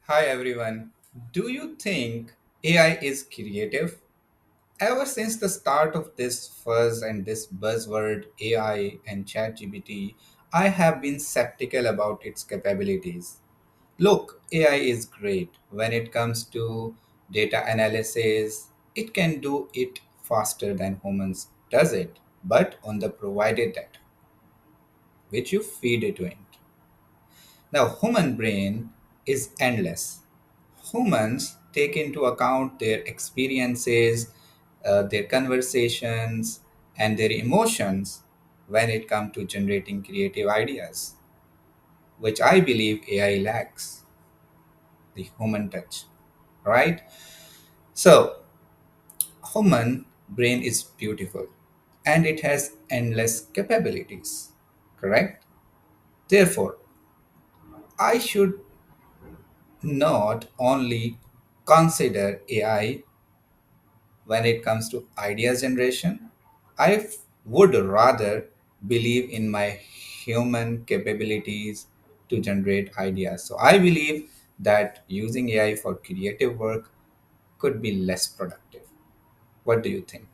Hi everyone. Do you think AI is creative? Ever since the start of this fuzz and this buzzword AI and ChatGPT, I have been skeptical about its capabilities. Look, AI is great when it comes to data analysis. It can do it faster than humans does it, but on the provided data which you feed it to it. Now, human brain is endless. Humans take into account their experiences, their conversations, and their emotions when it comes to generating creative ideas, which I believe AI lacks the human touch, right? So, human brain is beautiful and it has endless capabilities, correct? Therefore, I should not only consider AI when it comes to idea generation. Would rather believe in my human capabilities to generate ideas. So I believe that using AI for creative work could be less productive. What do you think?